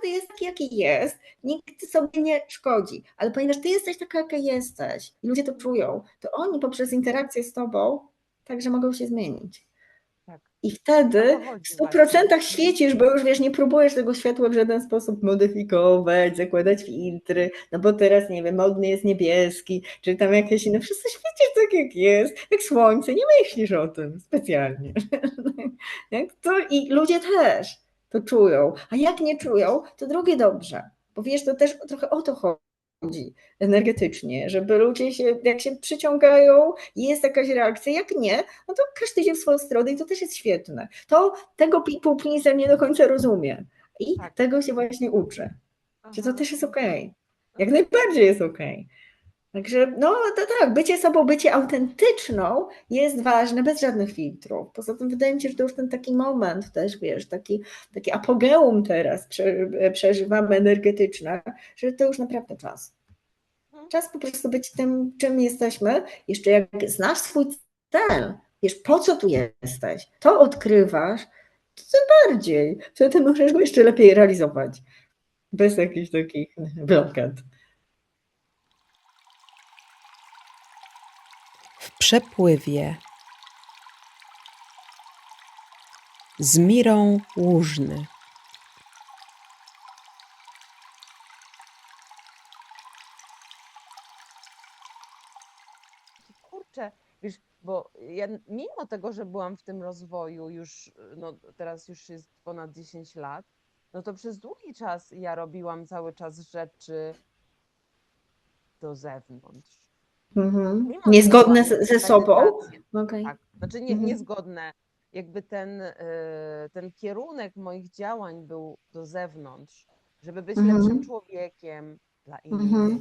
każdy jest taki, jaki jest, nikt sobie nie szkodzi, ale ponieważ ty jesteś taka, jaka jesteś i ludzie to czują, to oni poprzez interakcję z tobą także mogą się zmienić. Tak. I O wtedy to w chodzi 100% właśnie. świecisz, bo już wiesz, nie próbujesz tego światła w żaden sposób modyfikować, zakładać filtry, no bo teraz, nie wiem, modny jest niebieski, czy tam jakieś inne, wszyscy świecisz tak jak jest, jak słońce, nie myślisz o tym specjalnie. I ludzie też to czują, a jak nie czują, to drugie dobrze, bo wiesz, to też trochę o to chodzi energetycznie, żeby ludzie się, jak się przyciągają, jest jakaś reakcja, jak nie, no to każdy idzie w swoją stronę i to też jest świetne. Tego półpinisa nie do końca rozumie i Tak. tego się właśnie uczy, że to Aha. też jest okej. Jak Aha. najbardziej jest okej. Także no to tak, bycie sobą, bycie autentyczną jest ważne bez żadnych filtrów. Poza tym wydaje mi się, że to już ten taki moment też, wiesz, taki apogeum teraz przeżywamy energetyczne, że to już naprawdę czas. Czas po prostu być tym, czym jesteśmy. Jeszcze jak znasz swój cel, wiesz, po co tu jesteś, to odkrywasz, to tym bardziej. Wtedy możesz go jeszcze lepiej realizować. Bez jakichś takich blokad. W przepływie z Mirą Łużny. Kurczę, wiesz, bo ja mimo tego, że byłam w tym rozwoju już, no teraz już jest ponad 10 lat, no to przez długi czas ja robiłam cały czas rzeczy do zewnątrz. Mimo, że Niezgodne miałam ze sobą? medytację, Okay. tak, znaczy niezgodne, jakby ten kierunek moich działań był do zewnątrz, żeby być lepszym człowiekiem dla innych,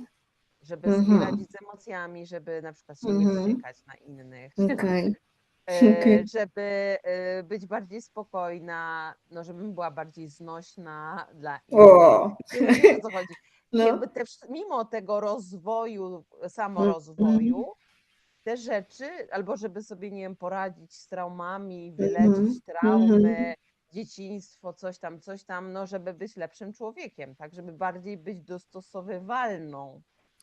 żeby sobie radzić z emocjami, żeby na przykład się nie wściekać na innych, Okay. Okay. żeby być bardziej spokojna, no żebym była bardziej znośna dla innych. O. Wiesz, o co chodzi. I No. jakby mimo tego rozwoju, samorozwoju, te rzeczy, albo żeby sobie, nie wiem, poradzić z traumami, wyleczyć traumy, dzieciństwo, coś tam, no żeby być lepszym człowiekiem, tak, żeby bardziej być dostosowywalną.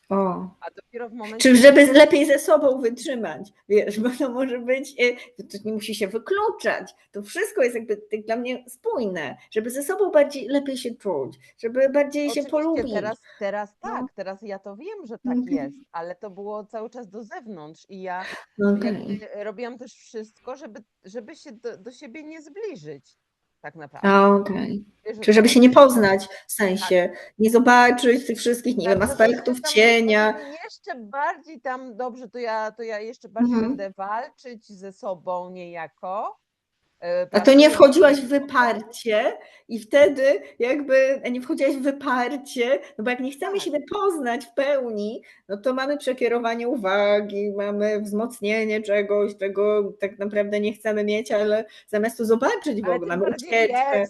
O. A dopiero w momencie... Czy żeby lepiej ze sobą wytrzymać, wiesz, bo to może być, to nie musi się wykluczać, to wszystko jest jakby dla mnie spójne, żeby ze sobą lepiej się czuć, żeby bardziej się polubić. Teraz tak, teraz ja to wiem, że tak jest, ale to było cały czas do zewnątrz i ja jakby robiłam też wszystko, żeby się do siebie nie zbliżyć, tak naprawdę. Okej. Czy żeby się nie poznać, w sensie nie zobaczyć tych wszystkich, nie wiem, aspektów cienia. Żeby jeszcze bardziej tam, dobrze, to ja jeszcze bardziej będę walczyć ze sobą niejako. A to nie wchodziłaś w wyparcie i wtedy jakby nie wchodziłaś w wyparcie, no bo jak nie chcemy siebie poznać w pełni, no to mamy przekierowanie uwagi, mamy wzmocnienie czegoś, czego tak naprawdę nie chcemy mieć, ale zamiast to zobaczyć w ogóle, mamy ucieczkę.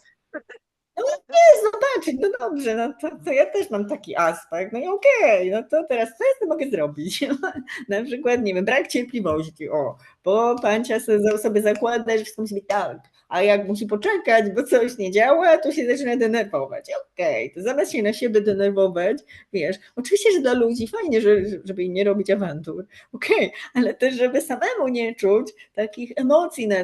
No nie, zobaczyć, no dobrze, no to ja też mam taki aspekt, no i okej, no to teraz co ja z tym mogę zrobić? Na przykład, nie wiem, brak cierpliwości, bo pancia sobie zakłada, że wszystko musi być tak, a jak musi poczekać, bo coś nie działa, to się zaczyna denerwować. Okej, to zamiast się na siebie denerwować, wiesz, oczywiście, że dla ludzi fajnie, żeby im nie robić awantur, okej, ale też, żeby samemu nie czuć takich emocji na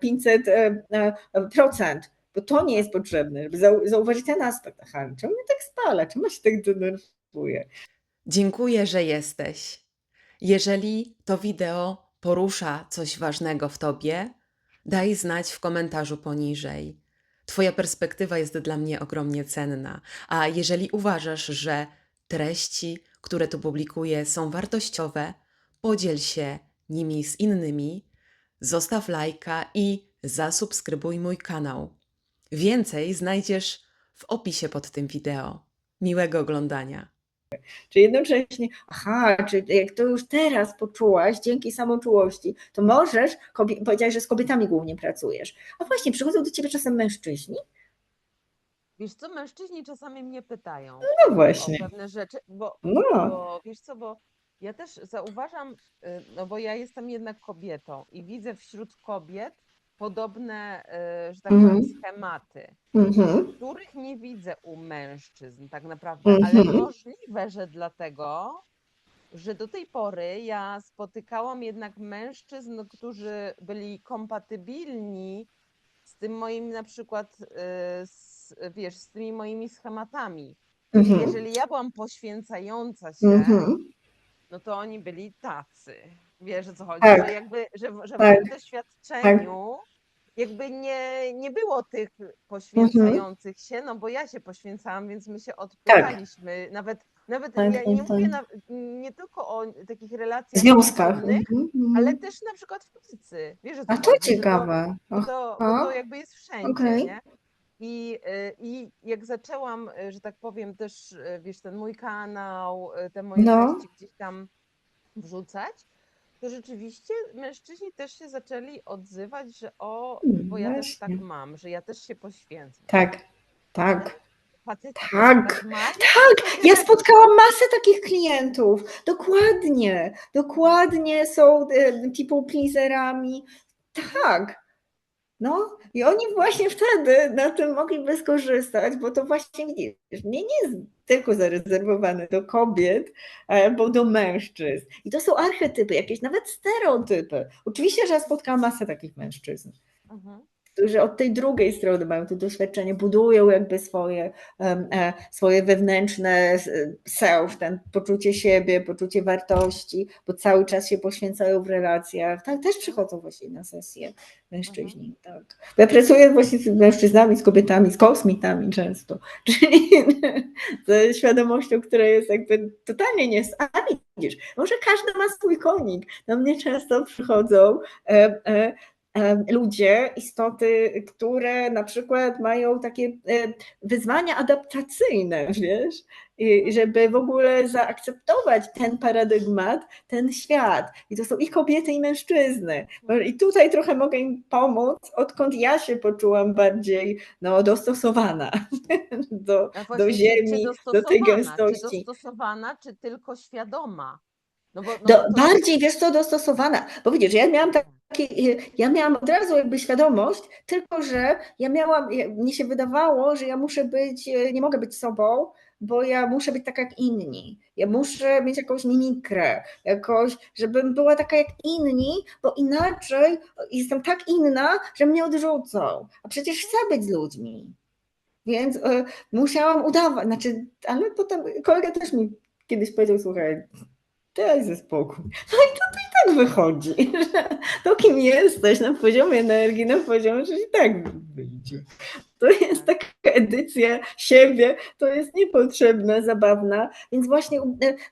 500%, bo to nie jest potrzebne, żeby zauważyć ten aspekt. Aha, czemu mnie tak spala, czemu się tak denerwuje? Dziękuję, że jesteś. Jeżeli to wideo porusza coś ważnego w tobie, daj znać w komentarzu poniżej. Twoja perspektywa jest dla mnie ogromnie cenna, a jeżeli uważasz, że treści, które tu publikuję, są wartościowe, podziel się nimi z innymi, zostaw lajka i zasubskrybuj mój kanał. Więcej znajdziesz w opisie pod tym wideo. Miłego oglądania. Czy jednocześnie, czy jak to już teraz poczułaś, dzięki samoczułości, to możesz, powiedziałaś, że z kobietami głównie pracujesz. A właśnie, przychodzą do ciebie czasem mężczyźni? Wiesz co, mężczyźni czasami mnie pytają No właśnie. o pewne rzeczy, bo wiesz co, bo ja też zauważam, no bo ja jestem jednak kobietą i widzę wśród kobiet podobne, że tak powiem, schematy, których nie widzę u mężczyzn tak naprawdę, ale możliwe, że dlatego, że do tej pory ja spotykałam jednak mężczyzn, którzy byli kompatybilni z tym moim na przykład, wiesz, z tymi moimi schematami. Jeżeli ja byłam poświęcająca się, no to oni byli tacy. Wiesz, o co chodzi? Tak. Że jakby, że w moim doświadczeniu jakby nie było tych poświęcających się, no bo ja się poświęcałam, więc my się odpychaliśmy. Nawet ja nie mówię nie tylko o takich relacjach związkach, ale też na przykład w pracy. Wiesz, o co a to chodzi? ciekawe. Bo to jakby jest wszędzie, nie? I jak zaczęłam, że tak powiem, też, wiesz, ten mój kanał, te moje treści gdzieś tam wrzucać, to rzeczywiście mężczyźni też się zaczęli odzywać, że bo ja też tak mam, że ja też się poświęcam. Tak. Faceci Tak. mają? Ja spotkałam masę takich klientów. Dokładnie są people pleaserami. Tak. No i oni właśnie wtedy na tym mogliby skorzystać, bo to właśnie widzisz, nie jest tylko zarezerwowane do kobiet albo do mężczyzn. I to są archetypy, jakieś nawet stereotypy. Oczywiście, że ja spotkałam masę takich mężczyzn, którzy od tej drugiej strony mają to doświadczenie, budują jakby swoje wewnętrzne self, ten poczucie siebie, poczucie wartości, bo cały czas się poświęcają w relacjach. Tak, też przychodzą właśnie na sesje mężczyźni. Tak. Ja pracuję właśnie z mężczyznami, z kobietami, z kosmitami często, czyli z świadomością, która jest jakby totalnie a widzisz, może każdy ma swój konik. Do mnie często przychodzą ludzie, istoty, które na przykład mają takie wyzwania adaptacyjne, wiesz, żeby w ogóle zaakceptować ten paradygmat, ten świat. I to są i kobiety, i mężczyzny. I tutaj trochę mogę im pomóc, odkąd ja się poczułam bardziej dostosowana do ziemi, do tej gęstości. Czy dostosowana, czy tylko świadoma? Bardziej, wiesz co, dostosowana. Bo widzisz, ja miałam od razu jakby świadomość, tylko że mnie się wydawało, że ja nie mogę być sobą, bo ja muszę być taka jak inni. Ja muszę mieć jakąś mimikrę, żebym była taka jak inni, bo inaczej jestem tak inna, że mnie odrzucą. A przecież chcę być z ludźmi. Więc musiałam udawać, ale potem kolega też mi kiedyś powiedział, słuchaj, daj ze spokój. No i to i tak wychodzi, że to kim jesteś na poziomie energii, na poziomie, że i tak wyjdzie. To jest taka edycja siebie, to jest niepotrzebna, zabawna, więc właśnie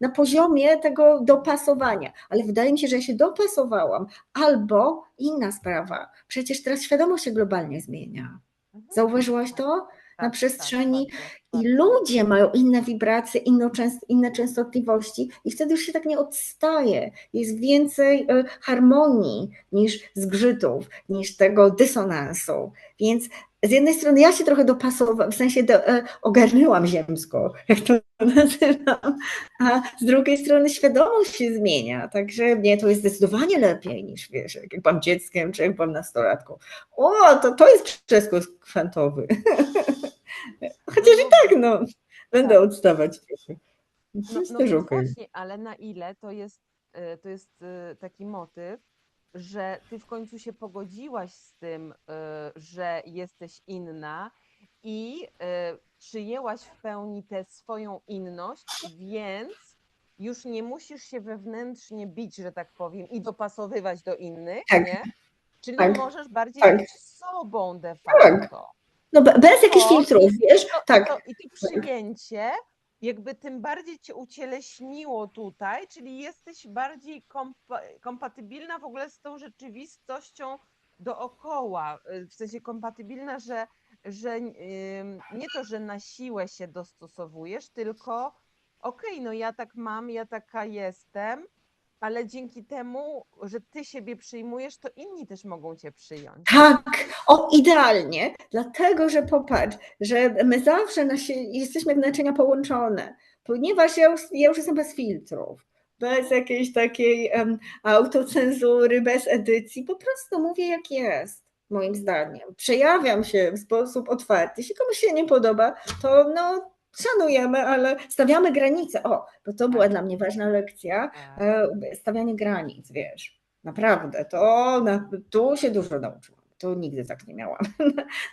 na poziomie tego dopasowania. Ale wydaje mi się, że ja się dopasowałam. Albo inna sprawa, przecież teraz świadomość się globalnie zmienia. Zauważyłaś to? Na przestrzeni i ludzie mają inne wibracje, inne częstotliwości i wtedy już się tak nie odstaje. Jest więcej harmonii niż zgrzytów, niż tego dysonansu. Więc z jednej strony ja się trochę dopasowałam, w sensie ogarnęłam ziemsko, jak to nazywam, a z drugiej strony świadomość się zmienia, także mnie to jest zdecydowanie lepiej niż, wiesz, jak byłam dzieckiem, czy jak byłam nastolatką. To jest przeskok kwantowy. Chociaż i tak, będę odstawać trochę. To jest też okej. Właśnie, ale na ile to jest taki motyw, że ty w końcu się pogodziłaś z tym, że jesteś inna i przyjęłaś w pełni tę swoją inność, więc już nie musisz się wewnętrznie bić, że tak powiem, i dopasowywać do innych, nie? Czyli możesz bardziej być sobą de facto. No bez jakichś filtrów, wiesz? I to przyjęcie jakby tym bardziej cię ucieleśniło tutaj, czyli jesteś bardziej kompatybilna w ogóle z tą rzeczywistością dookoła, w sensie kompatybilna, że nie to, że na siłę się dostosowujesz, tylko ja tak mam, ja taka jestem, ale dzięki temu, że ty siebie przyjmujesz, to inni też mogą cię przyjąć. Tak, idealnie, dlatego, że popatrz, że my zawsze jesteśmy jak naczynia połączone, ponieważ ja już jestem bez filtrów, bez jakiejś takiej autocenzury, bez edycji, po prostu mówię jak jest. moim zdaniem. Przejawiam się w sposób otwarty. Jeśli komuś się nie podoba, to no, szanujemy, ale stawiamy granice. O, bo to była dla mnie ważna lekcja. Stawianie granic, wiesz. Naprawdę, tu się dużo nauczyłam. To nigdy tak nie miałam.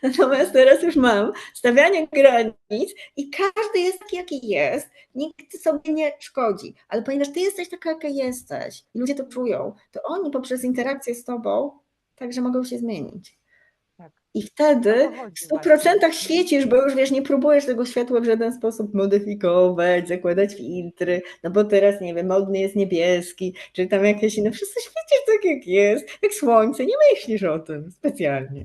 Natomiast teraz już mam stawianie granic i każdy jest taki, jaki jest. Nikt sobie nie szkodzi. Ale ponieważ ty jesteś taka, jaka jesteś i ludzie to czują, to oni poprzez interakcję z tobą także mogą się zmienić. Tak. I wtedy O to chodzi w właśnie. 100% świecisz, bo już wiesz, nie próbujesz tego światła w żaden sposób modyfikować, zakładać filtry, no bo teraz, nie wiem, modny jest niebieski, czy tam jakieś inne, wszyscy świecisz tak jak jest, jak słońce, nie myślisz o tym specjalnie.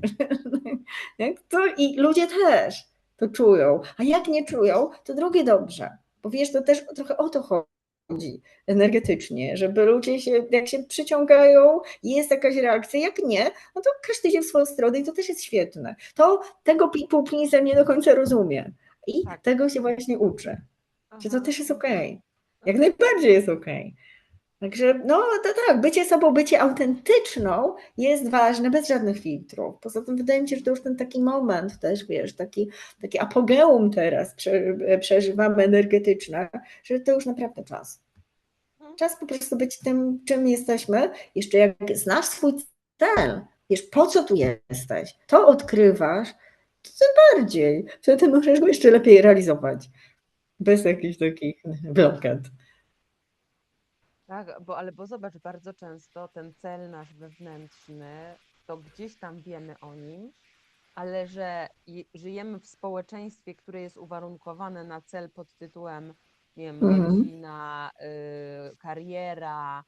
I ludzie też to czują, a jak nie czują, to drugie dobrze, bo wiesz, to też trochę o to chodzi energetycznie, żeby ludzie się, jak się przyciągają, jest jakaś reakcja, jak nie, no to każdy idzie w swoją stronę i to też jest świetne. Tego półpincer nie do końca rozumie i Tak. tego się właśnie uczę, że to Aha. też jest okej. Jak najbardziej jest okej. Także no to tak, bycie sobą, bycie autentyczną jest ważne bez żadnych filtrów. Poza tym wydaje mi się, że to już ten taki moment też, wiesz, taki apogeum teraz przeżywamy energetyczne, że to już naprawdę czas. Czas po prostu być tym, czym jesteśmy. Jeszcze jak znasz swój cel, wiesz, po co tu jesteś, to odkrywasz, to tym bardziej. Wtedy możesz go jeszcze lepiej realizować. Bez jakichś takich blokad. Tak, bo zobacz, bardzo często ten cel nasz wewnętrzny, to gdzieś tam wiemy o nim, ale że żyjemy w społeczeństwie, które jest uwarunkowane na cel pod tytułem, nie wiem, rodzina, kariera,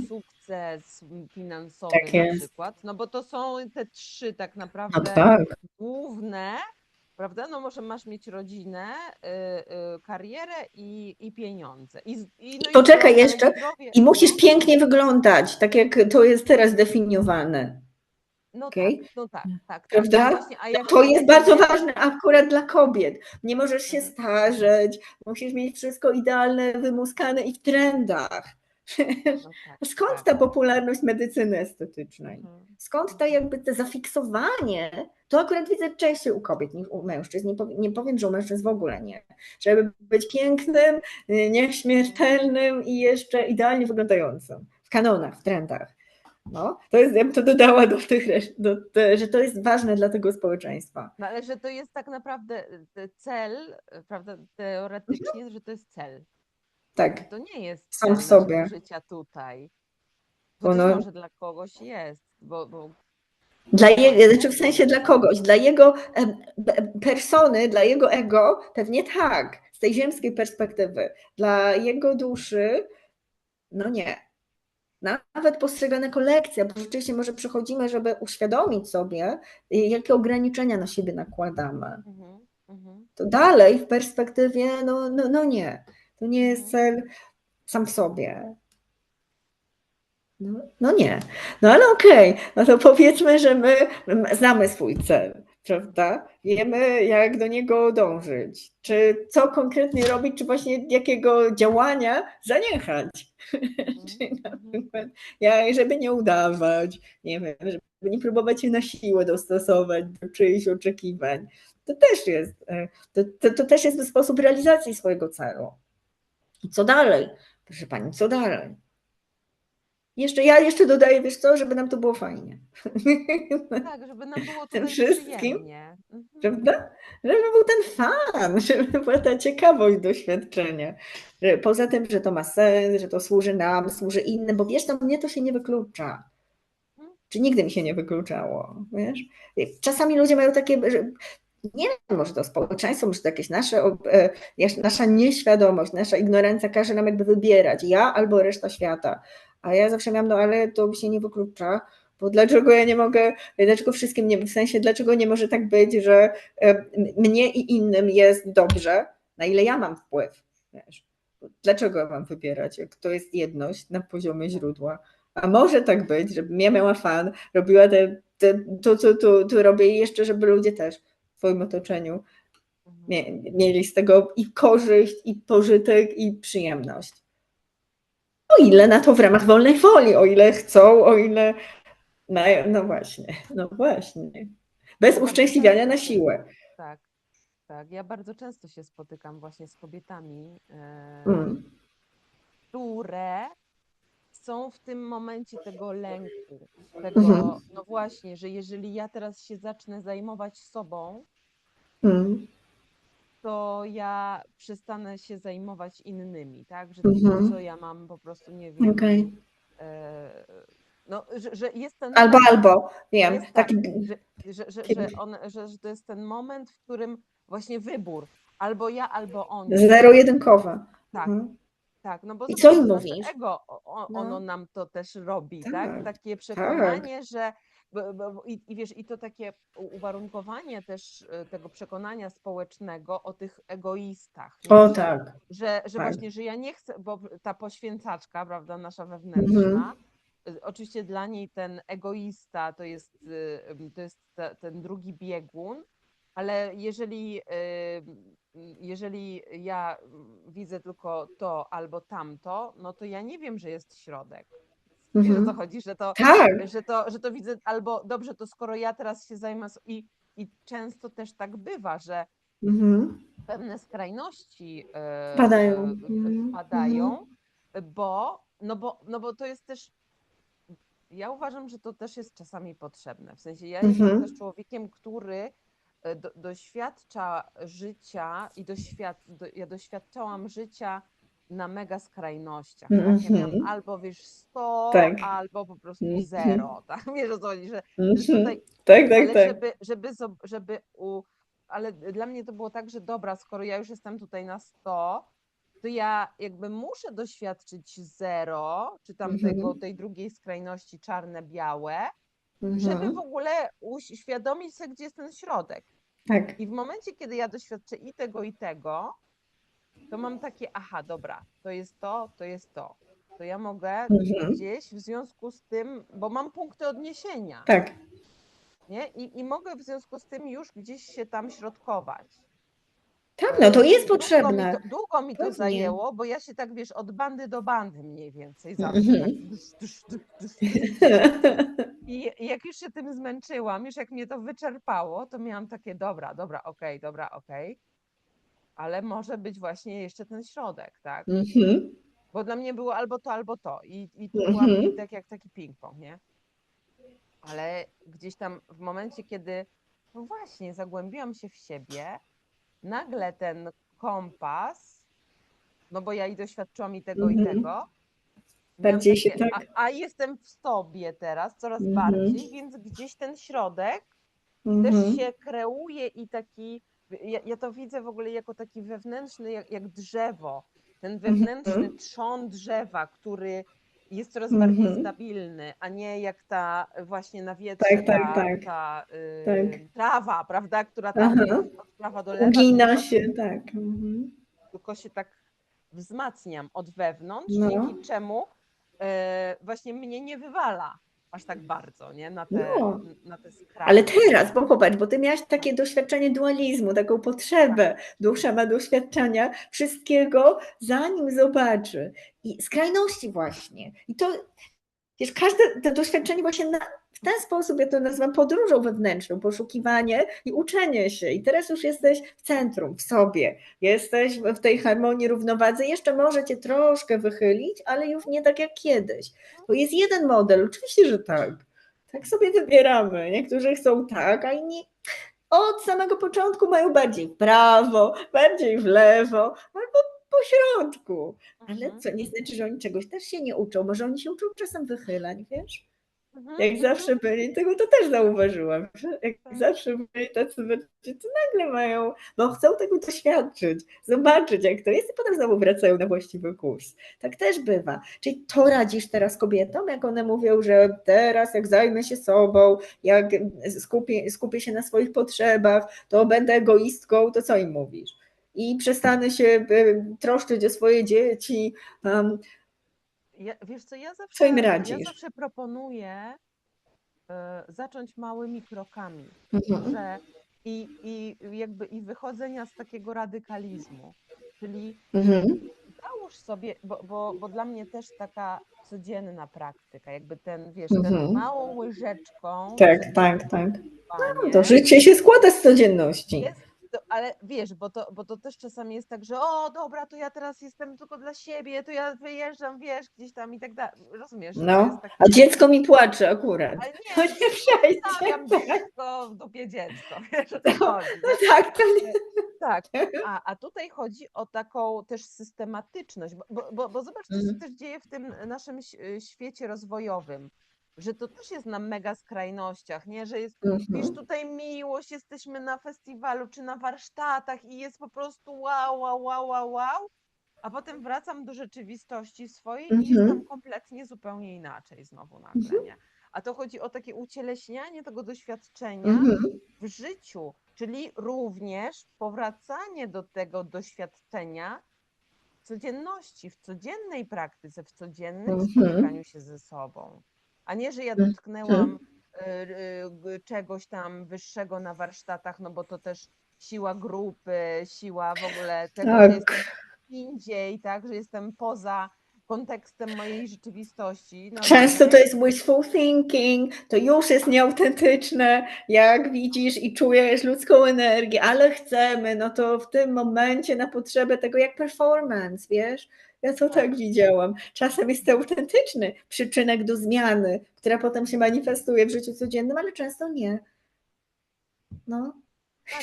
sukces finansowy Tak na jest. przykład, no bo to są te trzy tak No naprawdę tak. główne, prawda? No może masz mieć rodzinę, karierę i pieniądze. No Poczekaj zdrowie, jeszcze. ale zdrowie, I musisz no. pięknie wyglądać, tak jak to jest teraz definiowane. No Okay? tak, no tak, tak. Prawda? No właśnie, a jak To jest bardzo nie, ważne akurat dla kobiet. Nie możesz się starzeć, musisz mieć wszystko idealne, wymuskane i w trendach. no tak, Skąd ta popularność medycyny estetycznej? Skąd to jakby to zafiksowanie? To akurat widzę częściej u kobiet niż u mężczyzn. Nie powiem, że u mężczyzn w ogóle nie. Żeby być pięknym, nieśmiertelnym i jeszcze idealnie wyglądającym. W kanonach, w trendach. No, to jest, ja bym to dodała do tych, że to jest ważne dla tego społeczeństwa. No ale że to jest tak naprawdę cel, prawda, teoretycznie, że to jest cel. Tak. To nie jest Sam cel w sobie. naszego życia tutaj. Chociaż może dla kogoś jest, bo znaczy w sensie dla kogoś, dla jego persony, dla jego ego, pewnie tak, z tej ziemskiej perspektywy. Dla jego duszy, no nie. Nawet postrzegane jako lekcja, bo rzeczywiście może przychodzimy, żeby uświadomić sobie, jakie ograniczenia na siebie nakładamy. To dalej w perspektywie, no nie. To nie jest cel sam w sobie. No nie. No ale okej. No to powiedzmy, że my znamy swój cel, prawda? Wiemy, jak do niego dążyć. Czy co konkretnie robić, czy właśnie jakiego działania zaniechać. Czyli na przykład, żeby nie udawać, nie wiem, żeby nie próbować się na siłę dostosować do czyichś oczekiwań. To też jest sposób realizacji swojego celu. I co dalej? Proszę pani, co dalej? Ja jeszcze dodaję, wiesz co, żeby nam to było fajnie. Tak, żeby nam było tutaj tym wszystkim, przyjemnie. Prawda? Żeby był ten fan, żeby była ta ciekawość doświadczenia. Poza tym, że to ma sens, że to służy nam, służy innym, bo wiesz, mnie to się nie wyklucza. Czy nigdy mi się nie wykluczało, wiesz? Czasami ludzie mają takie, że nie wiem, może to społeczeństwo, może to jakieś nasza nieświadomość, nasza ignorancja każe nam jakby wybierać, ja albo reszta świata. A ja zawsze miałam, no ale to mi się nie wyklucza, bo dlaczego ja nie mogę, dlaczego wszystkim nie, w sensie dlaczego nie może tak być, że mnie i innym jest dobrze, na ile ja mam wpływ, wiesz? Dlaczego ja mam wybierać, jak to jest jedność na poziomie źródła? A może tak być, żebym ja miała fan, robiła to, co tu robię i jeszcze, żeby ludzie też w swoim otoczeniu mieli z tego i korzyść, i pożytek, i przyjemność. O ile na to w ramach wolnej woli, o ile chcą, o ile No właśnie, no właśnie. Bez Ja bardzo uszczęśliwiania na często się, siłę. tak, tak, ja bardzo często się spotykam właśnie z kobietami, Mm. które są w tym momencie tego lęku, Mhm. tego, no właśnie, że jeżeli ja teraz się zacznę zajmować sobą, Mm. to ja przestanę się zajmować innymi, tak? Że co Mhm. ja mam po prostu, nie wiem, Okej. e, no, że jest ten Albo, moment, albo, wiem, jest tak, taki że to jest ten moment, w którym właśnie wybór, albo ja, albo oni. zero-jedynkowa. Tak, Mhm. tak, no bo I co zobacz, im to nasze mówisz? ego, ono No, nam to też robi, tak? tak, Takie tak. przekonanie, że i wiesz, i to takie uwarunkowanie też tego przekonania społecznego o tych egoistach, O nie? tak, Że tak. właśnie, że ja nie chcę, bo ta poświęcaczka, prawda, nasza wewnętrzna, Mhm. oczywiście dla niej ten egoista to jest ten drugi biegun, ale jeżeli ja widzę tylko to albo tamto, no to ja nie wiem, że jest środek. Wiesz, o co Mhm. chodzi, że to, Tak. że to, że to widzę, albo dobrze, to skoro ja teraz się zajmę i często też tak bywa, że Mhm. pewne skrajności Padają. Mhm. Mhm. wpadają, no bo to jest też, ja uważam, że to też jest czasami potrzebne. W sensie ja jestem też Mhm. człowiekiem, który doświadcza życia i ja doświadczałam życia na mega skrajnościach, tak? Ja miałam Mhm. albo wiesz 100, Tak. albo po prostu Mhm. 0, tak? Wiesz o co chodzi, że tutaj, Mhm. Tak, tak, ale tak. ale dla mnie to było tak, że dobra, skoro ja już jestem tutaj na 100, to ja jakby muszę doświadczyć 0, czy tam Mhm. tej drugiej skrajności czarne-białe, żeby w Mhm. ogóle uświadomić sobie, gdzie jest ten środek. Tak. I w momencie, kiedy ja doświadczę i tego, to mam takie, aha, dobra, to jest to. To ja mogę Mhm. gdzieś w związku z tym, bo mam punkty odniesienia, Tak. nie? I mogę w związku z tym już gdzieś się tam środkować. Tak, no to jest Długo potrzebne. mi to Pewnie. zajęło, bo ja się tak, wiesz, od bandy do bandy mniej więcej zawsze tak Mhm. dusz, dusz, dusz, dusz, dusz, dusz. I jak już się tym zmęczyłam, już jak mnie to wyczerpało, to miałam takie, dobra, okej, ale może być właśnie jeszcze ten środek, tak? Mhm. Bo dla mnie było albo to. I to była Mhm. tak jak taki ping-pong, nie? Ale gdzieś tam w momencie, kiedy no właśnie zagłębiłam się w siebie, nagle ten kompas, no bo ja i doświadczyłam i Mhm. tego, miałam Bardziej się takie, tak. a jestem w sobie teraz coraz Mhm. bardziej, więc gdzieś ten środek też Mhm. się kreuje i taki, ja to widzę w ogóle jako taki wewnętrzny, jak drzewo, ten wewnętrzny Mhm. trzon drzewa, który jest coraz bardziej Mhm. stabilny, a nie jak ta właśnie na wietrze Tak, tak, tak, ta tak. trawa, prawda, która tam Aha. jest od prawa do lewa, Ugina się, tak. Mhm. tylko się tak wzmacniam od wewnątrz, No, dzięki czemu właśnie mnie nie wywala aż tak bardzo, nie? no. Na te Ale skrajne. teraz, bo popatrz, bo ty miałaś takie doświadczenie dualizmu, taką Tak. potrzebę. Dusza ma doświadczenia wszystkiego, zanim zobaczy. I skrajności właśnie. I to, wiesz, każde to doświadczenie właśnie w ten sposób, ja to nazywam podróżą wewnętrzną, poszukiwanie i uczenie się. I teraz już jesteś w centrum, w sobie. Jesteś w tej harmonii, równowadze. Jeszcze może cię troszkę wychylić, ale już nie tak jak kiedyś. To jest jeden model, oczywiście, że tak. Tak sobie wybieramy. Niektórzy chcą tak, a inni od samego początku mają bardziej w prawo, bardziej w lewo, albo po środku. Ale Mhm, co nie znaczy, że oni czegoś też się nie uczą. Może oni się uczą czasem wychylać, wiesz? mhm, Jak mhm. zawsze byli, tego to też zauważyłam, że jak Tak. zawsze byli tacy bardziej, to nagle mają, bo chcą tego doświadczyć, zobaczyć jak to jest i potem znowu wracają na właściwy kurs. Tak też bywa. Czyli to radzisz teraz kobietom, jak one mówią, że teraz jak zajmę się sobą, jak skupię się na swoich potrzebach, to będę egoistką, to co im mówisz? I przestanę się troszczyć o swoje dzieci. Wiesz co, Co im ja radzisz? zawsze proponuję zacząć małymi krokami, Mhm. że i jakby i wychodzenia z takiego radykalizmu, czyli Mhm. nałóż sobie, bo dla mnie też taka codzienna praktyka, jakby ten, wiesz, ten małą łyżeczką Tak. No, to życie się składa z codzienności. jest, ale wiesz, bo to też czasami jest tak, że o dobra, to ja teraz jestem tylko dla siebie, to ja wyjeżdżam, wiesz, gdzieś tam i tak dalej. Rozumiesz? Że to No, jest takie, a dziecko mi płacze akurat. ale To nie, nie przejdzie. stawiam dziecko w dupie dziecko, wiesz, o co chodzi. No tak, to nie. Tak, a tutaj chodzi o taką też systematyczność, bo zobacz, co się też dzieje w tym naszym świecie rozwojowym, że to też jest na mega skrajnościach, nie? Że jest, wiesz, tutaj miłość, jesteśmy na festiwalu czy na warsztatach i jest po prostu wow, a potem wracam do rzeczywistości swojej i jest tam kompletnie zupełnie inaczej znowu nagle, nie? A to chodzi o takie ucieleśnianie tego doświadczenia w życiu, czyli również powracanie do tego doświadczenia w codzienności, w codziennej praktyce, w codziennym spotykaniu się ze sobą. A nie, że ja dotknęłam czegoś tam wyższego na warsztatach, no bo to też siła grupy, siła w ogóle tego, że jestem indziej, tak, że jestem poza kontekstem mojej rzeczywistości. No, często to jest wishful thinking, to już jest nieautentyczne, jak widzisz i czujesz ludzką energię, ale chcemy, no to w tym momencie na potrzebę tego jak performance, wiesz? Ja to tak widziałam. Czasem jest to autentyczny przyczynek do zmiany, która potem się manifestuje w życiu codziennym, ale często nie. No.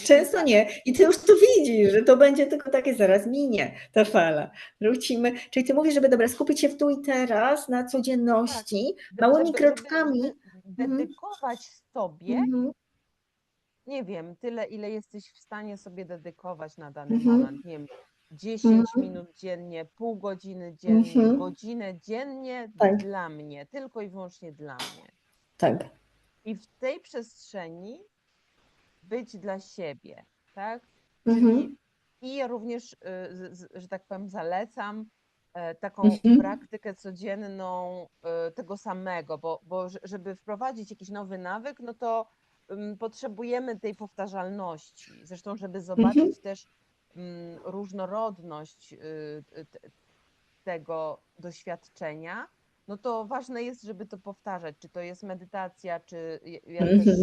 Często nie. I ty już to widzisz, że to będzie tylko takie, zaraz minie ta fala. Wrócimy. Czyli ty mówisz, żeby dobra, skupić się w tu i teraz, na codzienności, małymi kroczkami. Żeby dedykować sobie, nie wiem, tyle, ile jesteś w stanie sobie dedykować na dany moment. Nie wiem, 10 minut dziennie, pół godziny dziennie, godzinę dziennie dla mnie, tylko i wyłącznie dla mnie. Tak. I w tej przestrzeni być dla siebie, tak? Czyli i ja również, że tak powiem, zalecam taką praktykę codzienną tego samego, bo żeby wprowadzić jakiś nowy nawyk, no to potrzebujemy tej powtarzalności. Zresztą, żeby zobaczyć też różnorodność tego doświadczenia, no to ważne jest, żeby to powtarzać. Czy to jest medytacja, czy ja też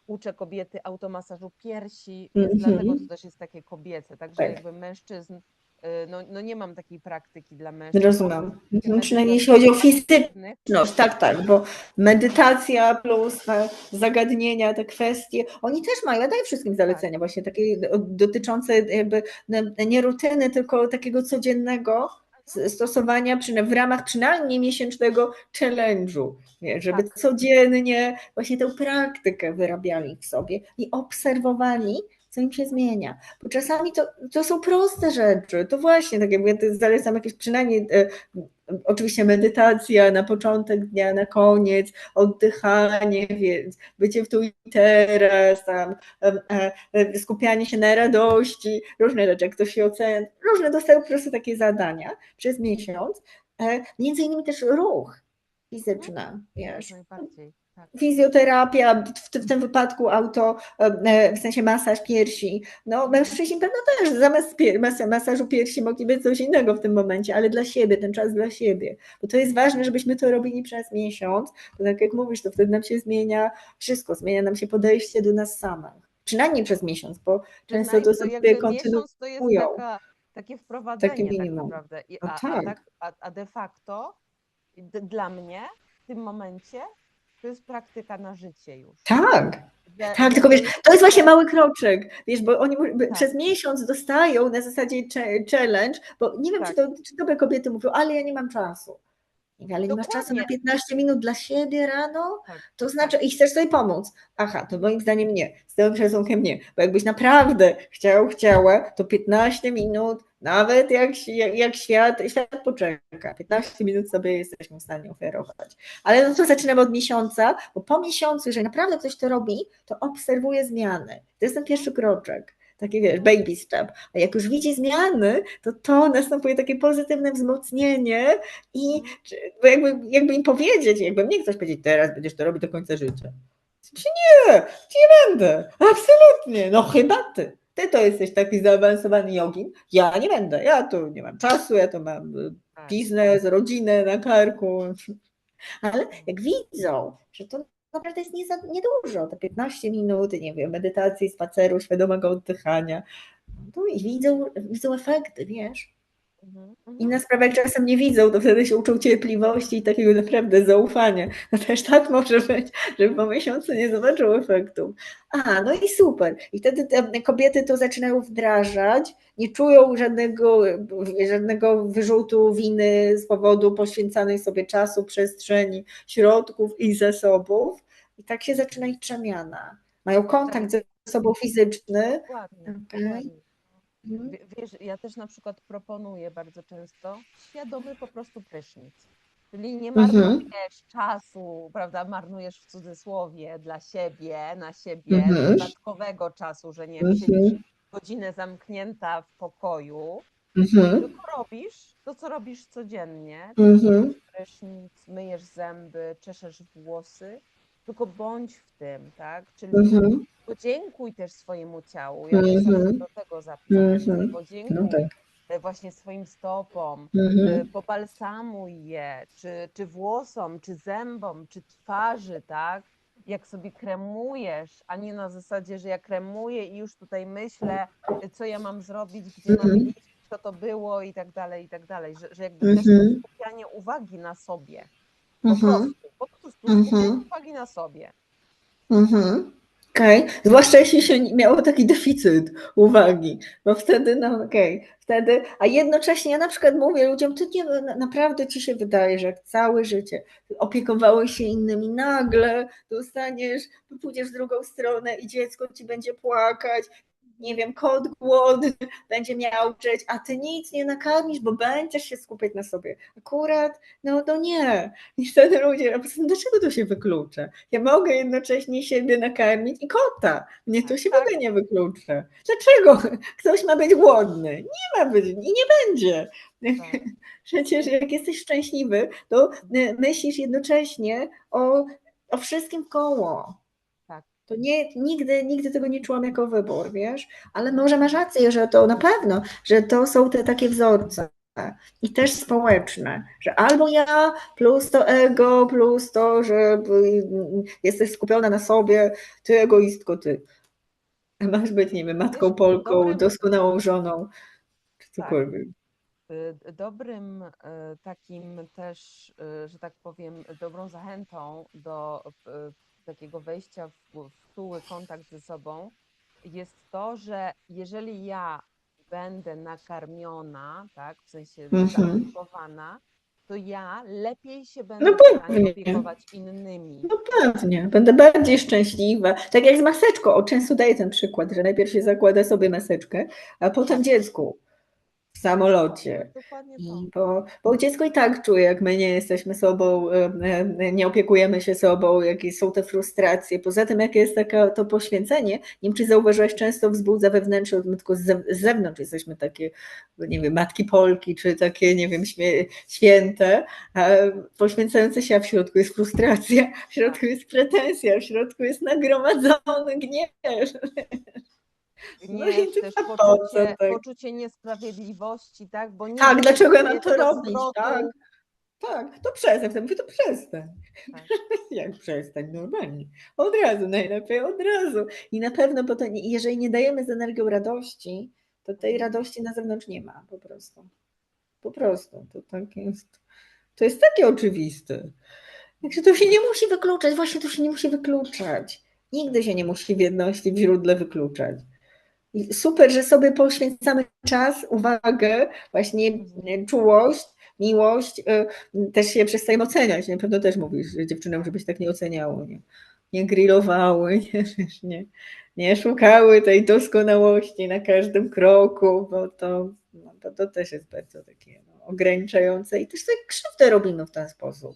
uczę kobiety automasażu piersi, więc dlatego to też jest takie kobiece. Także jakby mężczyzn, no nie mam takiej praktyki dla mężczyzn. Rozumiem. Przynajmniej jeśli chodzi o fizyczność, tak, bo medytacja plus te zagadnienia, te kwestie, oni też mają, ja daję wszystkim zalecenia właśnie takie dotyczące jakby nie rutyny, tylko takiego codziennego stosowania w ramach przynajmniej miesięcznego challenge'u, żeby codziennie właśnie tę praktykę wyrabiali w sobie i obserwowali, co im się zmienia. Bo czasami to są proste rzeczy, to właśnie, tak jakby ja zalecam jakieś przynajmniej oczywiście medytacja na początek dnia, na koniec, oddychanie, więc bycie w tu i teraz, tam, skupianie się na radości, różne rzeczy, jak ktoś się ocenia, różne dostają po prostu takie zadania przez miesiąc, między innymi też ruch fizyczny, wiesz. Fizjoterapia, w tym wypadku w sensie masaż piersi. No mężczyźni pewno też zamiast masażu piersi mogliby coś innego w tym momencie, ale dla siebie, ten czas dla siebie. Bo to jest ważne, żebyśmy to robili przez miesiąc, bo tak jak mówisz, to wtedy nam się zmienia wszystko, zmienia nam się podejście do nas samych. Przynajmniej przez miesiąc, bo często to sobie kontynuują. Miesiąc to jest takie wprowadzenie tak naprawdę. A de facto dla mnie w tym momencie to jest praktyka na życie już. Tak, tylko wiesz, to jest właśnie mały kroczek, wiesz, bo oni przez miesiąc dostają na zasadzie challenge, bo nie wiem, czy tobie kobiety mówią, ale ja nie mam czasu. Ale nie masz czasu na 15 minut dla siebie rano? To znaczy, i chcesz sobie pomóc. Aha, to moim zdaniem nie, z całym szacunkiem nie, bo jakbyś naprawdę chciała, to 15 minut, nawet jak świat poczeka, 15 minut sobie jesteśmy w stanie oferować. Ale no to zaczynamy od miesiąca, bo po miesiącu, jeżeli naprawdę ktoś to robi, to obserwuje zmiany. To jest ten pierwszy kroczek. Takie wiesz, baby step. A jak już widzi zmiany, to następuje takie pozytywne wzmocnienie i jakby im powiedzieć, jakby mnie ktoś powiedzieć, teraz będziesz to robić do końca życia. Nie będę, absolutnie, no chyba ty. ty to jesteś taki zaawansowany jogin, ja nie będę, ja tu nie mam czasu, ja to mam biznes, rodzinę na karku. Ale jak widzą, że to naprawdę jest niedużo, te 15 minut, nie wiem, medytacji, spaceru, świadomego oddychania, to i widzą efekty, wiesz. Inna sprawa, jak czasem nie widzą, to wtedy się uczą cierpliwości i takiego naprawdę zaufania. No też tak może być, że po miesiącu nie zobaczą efektów. No i super. I wtedy te kobiety to zaczynają wdrażać, nie czują żadnego wyrzutu winy z powodu poświęcanej sobie czasu, przestrzeni, środków i zasobów. I tak się zaczyna ich przemiana. Mają kontakt ze sobą fizyczny. Dokładnie. Wiesz, ja też na przykład proponuję bardzo często świadomy po prostu prysznic. Czyli nie marnujesz czasu, prawda, marnujesz w cudzysłowie dla siebie, na siebie, dodatkowego czasu, że nie wiem, siedzisz godzinę zamknięta w pokoju, tylko robisz to, co robisz codziennie, czyli prysznic, myjesz zęby, czeszesz włosy, tylko bądź w tym, tak? Czyli podziękuj też swojemu ciału. Ja czasami do tego zachęcam. Podziękuj właśnie swoim stopom, pobalsamuj je, czy włosom, czy zębom, czy twarzy, tak? Jak sobie kremujesz, a nie na zasadzie, że ja kremuję i już tutaj myślę, co ja mam zrobić, gdzie mam iść, co to było i tak dalej, że jakby też to skupianie uwagi na sobie. Po prostu skupianie uwagi na sobie. Okej. Zwłaszcza jeśli się miało taki deficyt uwagi, bo wtedy, wtedy, a jednocześnie ja na przykład mówię ludziom, ty naprawdę ci się wydaje, że jak całe życie opiekowałeś się innymi, nagle dostaniesz, pójdziesz w drugą stronę i dziecko ci będzie płakać, nie wiem, kot głodny będzie miauczeć, a ty nic nie nakarmisz, bo będziesz się skupiać na sobie. Akurat, no to nie. I wtedy ludzie, dlaczego to się wyklucza? Ja mogę jednocześnie siebie nakarmić i kota. Mnie to się w ogóle nie wyklucza. Dlaczego ktoś ma być głodny? Nie ma być i nie będzie. Przecież jak jesteś szczęśliwy, to myślisz jednocześnie o wszystkim wkoło. To nigdy tego nie czułam jako wybór, wiesz? Ale może masz rację, że to na pewno, że to są te takie wzorce i też społeczne, że albo ja plus to ego, plus to, że jesteś skupiona na sobie, ty egoistko, ty. Masz być, nie wiem, matką Polką, doskonałą żoną, czy cokolwiek. Dobrym takim też, że tak powiem, dobrą zachętą do takiego wejścia w czuły kontakt ze sobą jest to, że jeżeli ja będę nakarmiona, tak, w sensie zaopiekowana, to ja lepiej się będę w stanie opiekować innymi. No pewnie, będę bardziej szczęśliwa. Tak jak z maseczką. Często daję ten przykład, że najpierw się zakłada sobie maseczkę, a potem dziecku w samolocie. Bo dziecko i tak czuje, jak my nie jesteśmy sobą, nie opiekujemy się sobą, jakie są te frustracje. Poza tym, jakie jest to poświęcenie, nie wiem, czy zauważyłaś, często wzbudza wewnętrzne, my tylko z zewnątrz jesteśmy takie, nie wiem, matki Polki, czy takie, nie wiem, święte, a poświęcające się, a w środku jest frustracja, w środku jest pretensja, w środku jest nagromadzony gniew. Gniew, też poczucie niesprawiedliwości, tak? Bo nie dlaczego ja mam to robić? Tak, to przestań. Mówię, to przestań. Jak przestań? Normalnie. Od razu, najlepiej od razu. I na pewno, bo to, jeżeli nie dajemy z energią radości, to tej radości na zewnątrz nie ma po prostu. Po prostu. To tak jest. To jest takie oczywiste. Także to się nie musi wykluczać. Właśnie to się nie musi wykluczać. Nigdy się nie musi w jedności, w źródle wykluczać. I super, że sobie poświęcamy czas, uwagę, właśnie czułość, miłość, też się przestajemy oceniać. Na pewno też mówisz dziewczynom, żebyś tak nie oceniało, nie grillowały, nie szukały tej doskonałości na każdym kroku, bo to też jest bardzo takie ograniczające i też sobie krzywdę robimy w ten sposób.